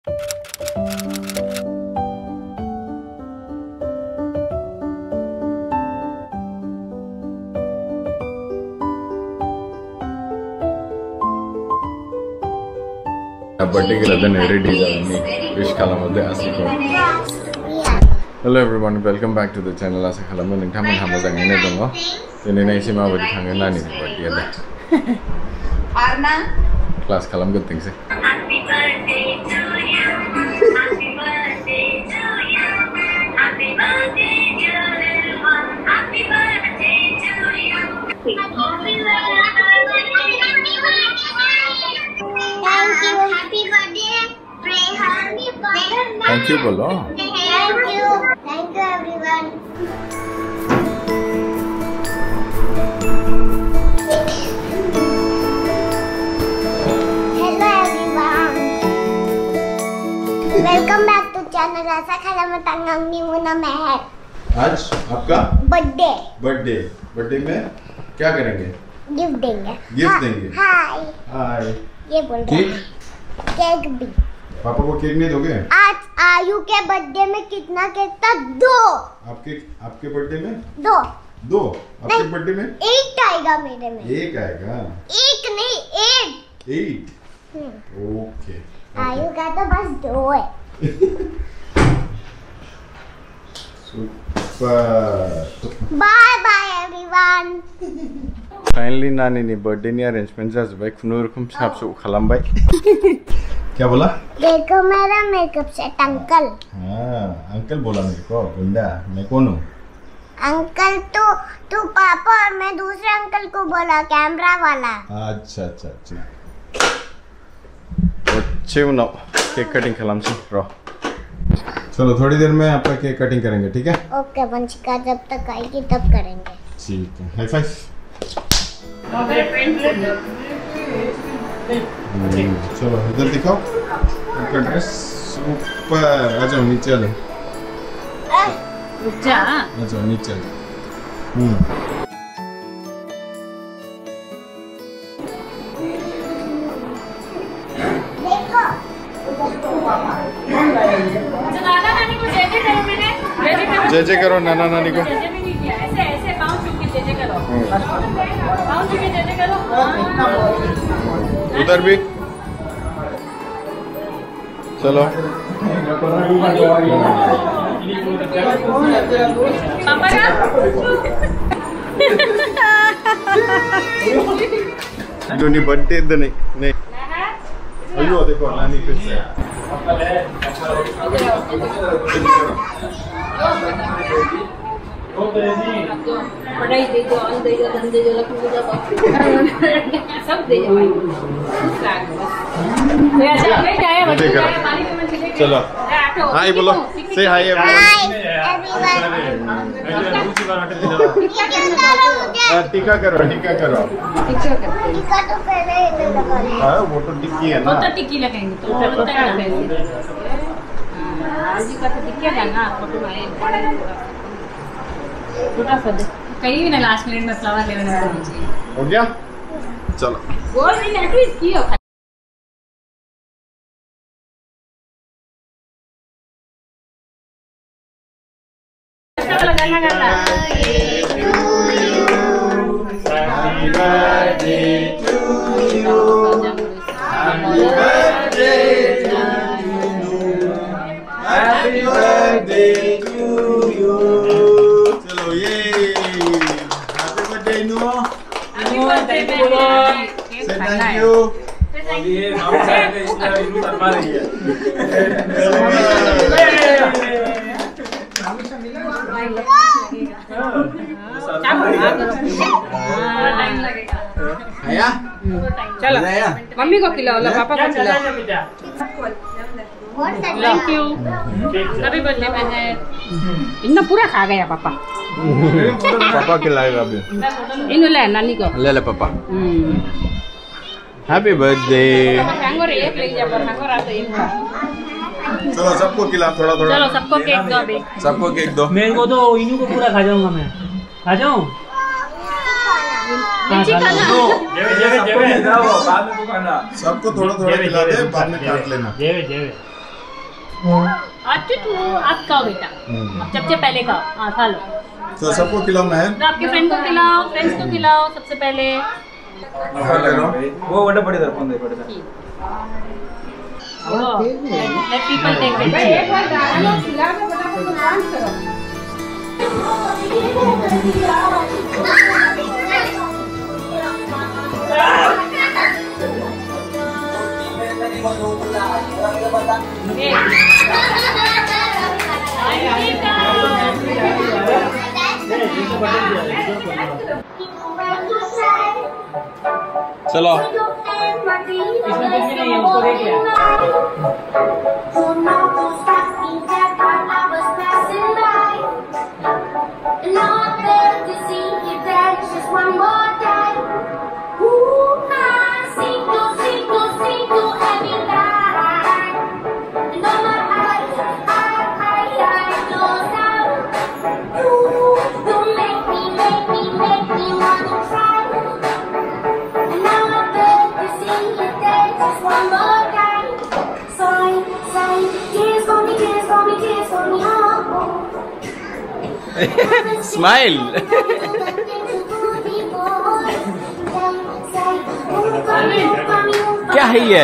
Birthday ready wish खालामदो आसिखौ। Hello everyone, welcome back to the channel. आसा खालामो नोंथांमोनहा मोजाङैनो दङ। दिनैना एसे माबायदि थाङो नानिनि बर्थडेया दा क्लास खालामग्रोथोंसै। थैंक यू बोलो। Thank you everyone. Hello everyone, welcome back to channel आसा खालामो तंगंग मुना मेहर। आज आपका बर्थडे में क्या करेंगे? गिफ्ट देंगे। हाय हाय। ये बोल रहे हैं केक भी। पापा को केक नहीं दोगे? आज आयु के बर्थडे में कितना केक था? 2। आपके बर्थडे में 2। आपके बर्थडे में 8 आएगा मेरे में। 1 आएगा। 1 नहीं 8। ओके। आयु का तो बस 2 है। Super. Bye bye everyone. Finally नानी बर्थडे नि अरेंजमेंट जाजोबबाय, खुनुरुखुम साबसो खालामबाय। क्या बोला? देखो मेरा मेकअप सेट अंकल। हाँ, अंकल बोला मेरे को। गुंडा, मैं कौन हूँ? अंकल तू पापा और मैं दूसरे अंकल को बोला, कैमरा वाला। अच्छा। अच्छे उनाव केक कटिंग खालामसै र। चलो थोड़ी देर में आपका केक कटिंग करेंगे, ठीक है? ओके वंशिका जब तक आएगी तब करेंगे। ठीक है, हाई फाइव। चलो इधर दिखाओ आपका ड्रेस। सुपर। आ जाओ नीचे। आ जाओ नीचे। जय जय करो नाना नानी को। ऐसे पाँव छू के जय जय करो। पाँव छू के जय जय करो। उधर भी चलो। जोनी बर्थडे इधर नहीं। अयो देखो नानी फिर से। पढ़ाई दे दो, अन्न दे दो, धन दे दो, लक्ष्मी दे दो, सब दे दो। चलो हाय बोलो। से हाय टीका करो। टीका तो पहले हाँ, वो तो टिक्की है ना। वो तो टिक्की लगाएंगे तो होता है ना। आज का तो टिक्की लगाना फोटो में छोटा सा दे। कहीं भी ना लास्ट मिनट में फ्लावर ले लेना चाहिए। हो गया? चलो गोल नहीं है ट्विस्ट की हो। लगाना करना। Happy birthday to you. Happy birthday to you. Happy birthday to you. चलो ये Happy birthday नुआ। Happy birthday बोलो। Say thank you. ये मामा साहब ने इसलिए इनको तरमा रही है। आया? चलो मम्मी को खिलाओ, पापा को खिलाओ। Thank you. हैप्पी बर्थडे बहन। इतना पूरा खा गया पापा। पापा खिलाएगा अभी। इन ले नानी को। ले ले पापा। Happy birthday. हैंगर एक ले जा, पर हैंगर आता एक खा। चलो सबको खिला थोड़ा थोड़ा। चलो सबको केक दो अभी। सबको केक दो। मेरे को तो इन्हीं को पूरा खा जाऊंगा मैं। खा जाऊं? सबको थोड़ा थोड़ा खिला दे, बाद में काट लेना। आप खाओ बेटा, सबसे पहले खाओ। हाँ खा लो। तो सबको खिलाओ मैं तो आपके फ्रेंड को खिलाओ, फ्रेंड्स को खिलाओ सबसे पहले। वो बड़े बड़े दर्पण दे बड़े Let people take चलो स्माइल क्या है ये?